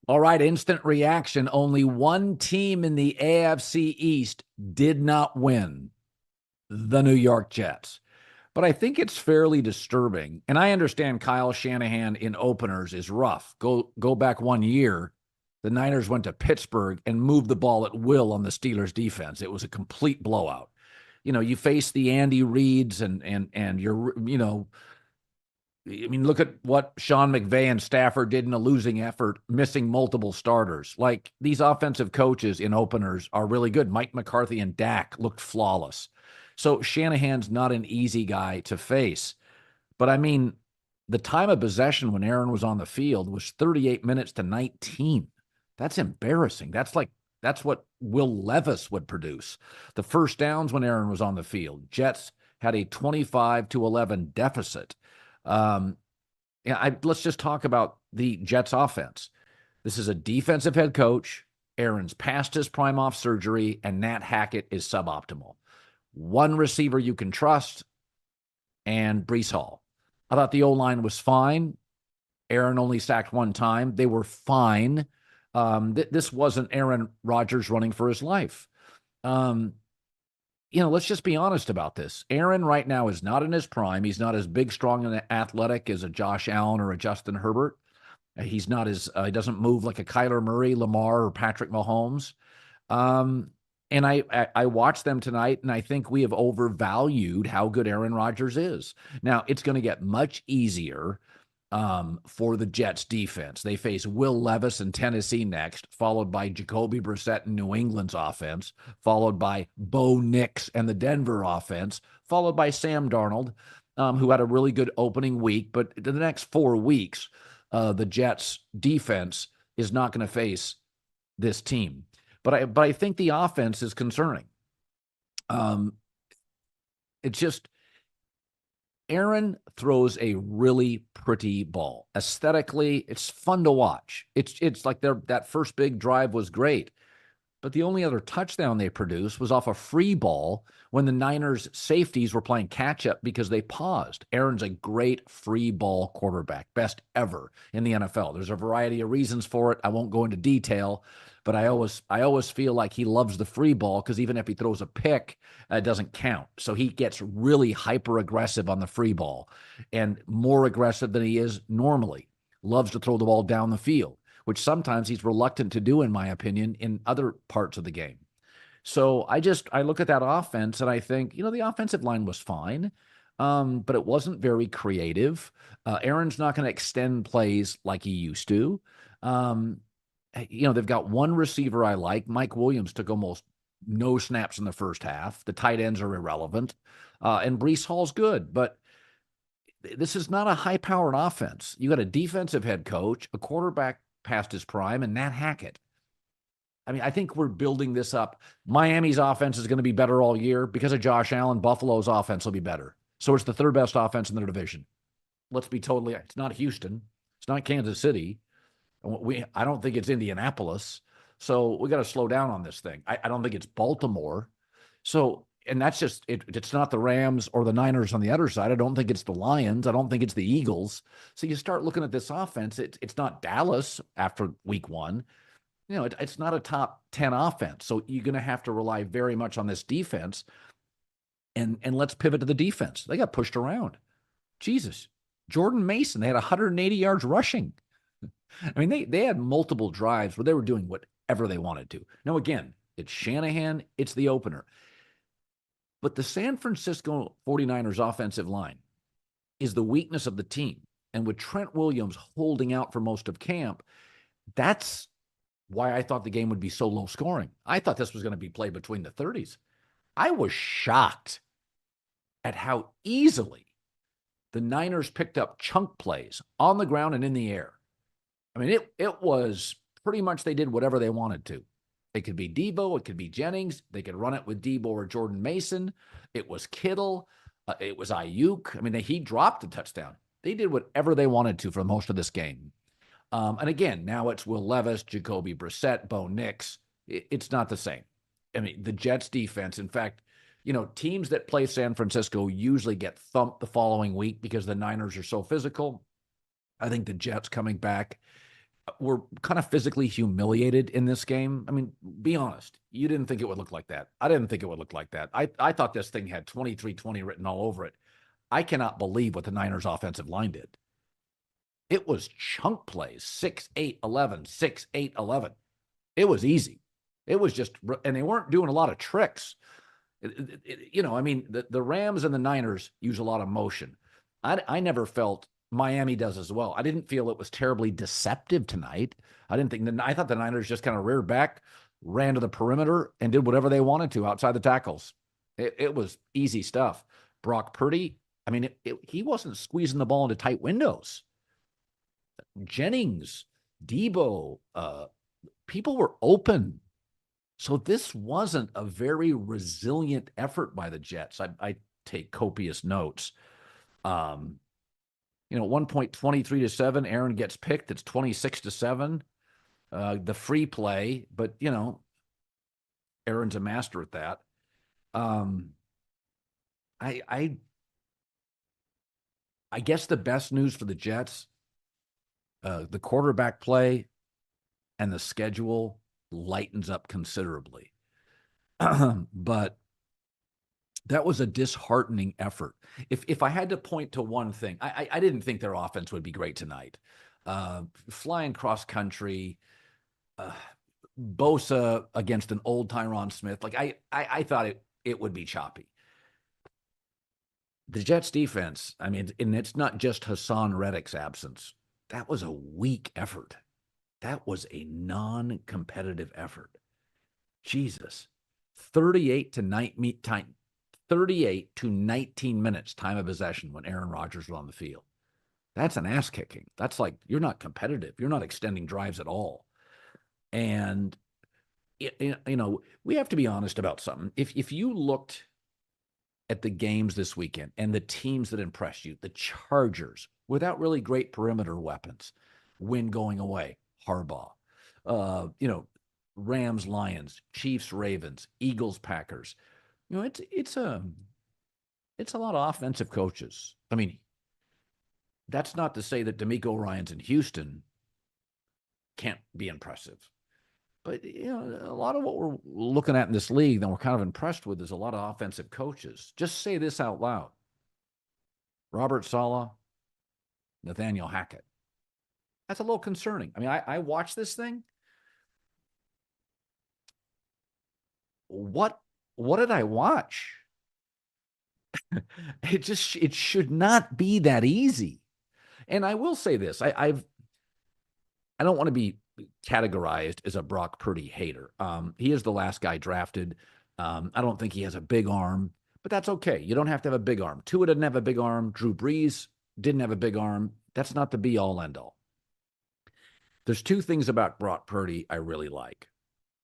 All right, instant reaction. Only one team in the AFC East did not win, the New York Jets. But I think it's fairly disturbing. And I understand Kyle Shanahan in openers is rough. Go back 1 year. The Niners went to Pittsburgh and moved the ball at will on the Steelers defense. It was a complete blowout. You face the Andy Reids and look at what Sean McVay and Stafford did in a losing effort, missing multiple starters. Like, these offensive coaches in openers are really good. Mike McCarthy and Dak looked flawless. So Shanahan's not an easy guy to face. But the time of possession when Aaron was on the field was 38 minutes to 19. That's embarrassing. That's what Will Levis would produce. The first downs when Aaron was on the field, Jets had a 25-11 deficit. Let's just talk about the Jets offense. This is a defensive head coach. Aaron's past his prime off surgery, and Nat Hackett is suboptimal. One receiver you can trust, and Breece Hall. I thought the O-line was fine. Aaron only sacked one time. They were fine. This wasn't Aaron Rodgers running for his life. Let's just be honest about this. Aaron right now is not in his prime. He's not as big, strong, and athletic as a Josh Allen or a Justin Herbert. He doesn't move like a Kyler Murray, Lamar, or Patrick Mahomes. And I watched them tonight, and I think we have overvalued how good Aaron Rodgers is. Now, it's going to get much easier for the Jets defense. They face Will Levis in Tennessee next, followed by Jacoby Brissett in New England's offense, followed by Bo Nix and the Denver offense, followed by Sam Darnold, who had a really good opening week. But the next 4 weeks, the Jets defense is not going to face this team. But I think the offense is concerning. It's just, Aaron throws a really pretty ball. Aesthetically, it's fun to watch. It's like that first big drive was great. But the only other touchdown they produced was off a free ball when the Niners safeties were playing catch up because they paused. Aaron's a great free ball quarterback, best ever in the NFL. There's a variety of reasons for it. I won't go into detail, but I always feel like he loves the free ball because even if he throws a pick, it doesn't count. So he gets really hyper aggressive on the free ball and more aggressive than he is normally. Loves to throw the ball down the field, which sometimes he's reluctant to do, in my opinion, in other parts of the game. So I look at that offense and I think, the offensive line was fine, but it wasn't very creative. Aaron's not going to extend plays like he used to. They've got one receiver I like. Mike Williams took almost no snaps in the first half. The tight ends are irrelevant. And Breece Hall's good, but this is not a high-powered offense. You got a defensive head coach, a quarterback past his prime, and Nat Hackett. I think we're building this up. Miami's offense is going to be better all year because of Josh Allen. Buffalo's offense will be better. So it's the third best offense in their division. It's not Houston. It's not Kansas City. I don't think it's Indianapolis. So we got to slow down on this thing. I don't think it's Baltimore. So, and that's just, it's not the Rams or the Niners on the other side. I don't think it's the Lions. I don't think it's the Eagles. So you start looking at this offense. It's not Dallas after week 1. It's not a top 10 offense. So you're going to have to rely very much on this defense. And let's pivot to the defense. They got pushed around. Jesus. Jordan Mason, they had 180 yards rushing. They had multiple drives where they were doing whatever they wanted to. Now, again, it's Shanahan. It's the opener. But the San Francisco 49ers offensive line is the weakness of the team. And with Trent Williams holding out for most of camp, that's why I thought the game would be so low scoring. I thought this was going to be played between the 30s. I was shocked at how easily the Niners picked up chunk plays on the ground and in the air. It was pretty much they did whatever they wanted to. It could be Debo. It could be Jennings. They could run it with Debo or Jordan Mason. It was Kittle. It was Ayuk. He dropped a touchdown. They did whatever they wanted to for most of this game. And again, now it's Will Levis, Jacoby Brissett, Bo Nix. It's not the same. The Jets defense, in fact, teams that play San Francisco usually get thumped the following week because the Niners are so physical. I think the Jets coming back, were kind of physically humiliated in this game. I mean, be honest. You didn't think it would look like that. I didn't think it would look like that. I thought this thing had 23-20 written all over it. I cannot believe what the Niners offensive line did. It was chunk plays, 6-8-11, 6-8-11. It was easy. It was just, and they weren't doing a lot of tricks. I mean, the Rams and the Niners use a lot of motion. I never felt Miami does as well. I didn't feel it was terribly deceptive tonight. I thought the Niners just kind of reared back, ran to the perimeter, and did whatever they wanted to outside the tackles. It was easy stuff. Brock Purdy, I mean, he wasn't squeezing the ball into tight windows. Jennings, Debo, people were open. So this wasn't a very resilient effort by the Jets. I take copious notes. At one point, 23-7, Aaron gets picked. It's 26-7. The free play, but Aaron's a master at that. I guess the best news for the Jets, the quarterback play and the schedule lightens up considerably. But that was a disheartening effort. If I had to point to one thing, I didn't think their offense would be great tonight. Flying cross country, Bosa against an old Tyron Smith. Like I thought it would be choppy. The Jets defense, I mean, and it's not just Hassan Reddick's absence. That was a weak effort. That was a non-competitive effort. Jesus. 38 to 19 minutes time of possession when Aaron Rodgers was on the field. That's an ass kicking. That's like, you're not competitive. You're not extending drives at all. And, we have to be honest about something. If you looked at the games this weekend and the teams that impressed you, the Chargers, without really great perimeter weapons, win going away, Harbaugh. Rams, Lions, Chiefs, Ravens, Eagles, Packers. It's a lot of offensive coaches. I mean, that's not to say that D'Amico Ryans in Houston can't be impressive. But, a lot of what we're looking at in this league that we're kind of impressed with is a lot of offensive coaches. Just say this out loud. Robert Saleh, Nathaniel Hackett. That's a little concerning. I mean, I watched this thing. What did I watch? It should not be that easy. And I will say this, I don't want to be categorized as a Brock Purdy hater. He is the last guy drafted. I don't think he has a big arm, but that's okay. You don't have to have a big arm. Tua didn't have a big arm. Drew Brees didn't have a big arm. That's not the be all end all. There's two things about Brock Purdy I really like.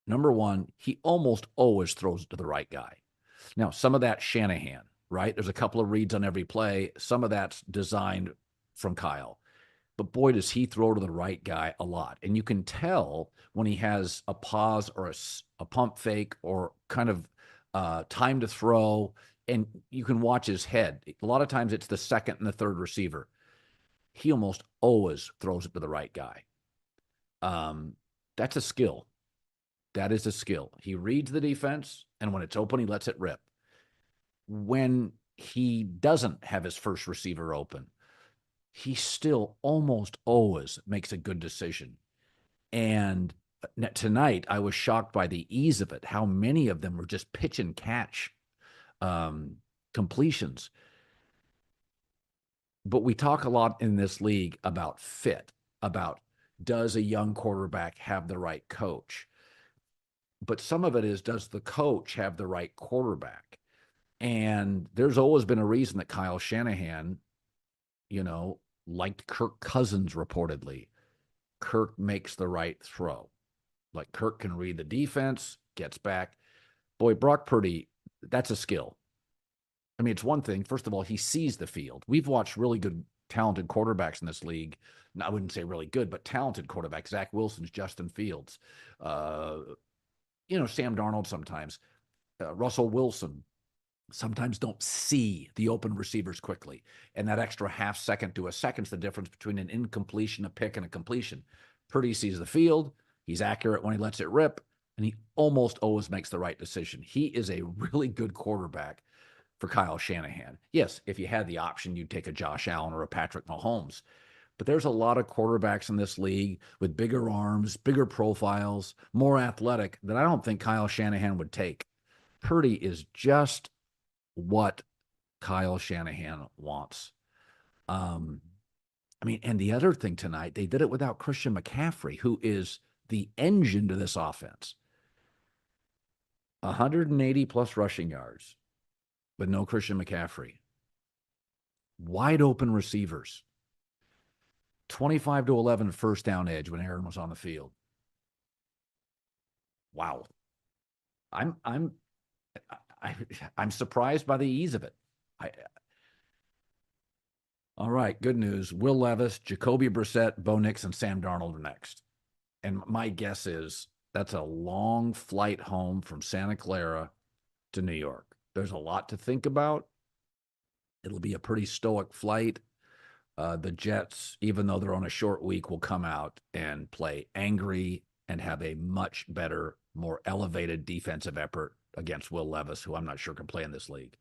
Number one, he almost always throws it to the right guy. Now, some of that's Shanahan, right? There's a couple of reads on every play. Some of that's designed from Kyle. But boy, does he throw to the right guy a lot. And you can tell when he has a pause or a pump fake or kind of time to throw, and you can watch his head. A lot of times it's the second and the third receiver. He almost always throws it to the right guy. That's a skill. That is a skill. He reads the defense, and when it's open, he lets it rip. When he doesn't have his first receiver open, he still almost always makes a good decision. And tonight, I was shocked by the ease of it, how many of them were just pitch and catch completions. But we talk a lot in this league about fit, about does a young quarterback have the right coach? But some of it is, does the coach have the right quarterback? And there's always been a reason that Kyle Shanahan, liked Kirk Cousins reportedly. Kirk makes the right throw. Like Kirk can read the defense, gets back. Boy, Brock Purdy, that's a skill. I mean, it's one thing. First of all, he sees the field. We've watched really good, talented quarterbacks in this league. I wouldn't say really good, but talented quarterbacks. Zach Wilson's, Justin Fields. Sam Darnold sometimes. Russell Wilson sometimes don't see the open receivers quickly. And that extra half second to a second's the difference between an incompletion, a pick, and a completion. Purdy sees the field. He's accurate when he lets it rip, and he almost always makes the right decision. He is a really good quarterback for Kyle Shanahan. Yes, if you had the option, you'd take a Josh Allen or a Patrick Mahomes. But there's a lot of quarterbacks in this league with bigger arms, bigger profiles, more athletic that I don't think Kyle Shanahan would take. Purdy is just what Kyle Shanahan wants. I mean, and the other thing tonight, they did it without Christian McCaffrey, who is the engine to this offense. 180 plus rushing yards, but no Christian McCaffrey. Wide open receivers. 25-11 first down edge when Aaron was on the field. Wow. I'm surprised by the ease of it. All right, good news. Will Levis, Jacoby Brissett, Bo Nix, and Sam Darnold are next. And my guess is that's a long flight home from Santa Clara to New York. There's a lot to think about. It'll be a pretty stoic flight. The Jets, even though they're on a short week, will come out and play angry and have a much better, more elevated defensive effort against Will Levis, who I'm not sure can play in this league.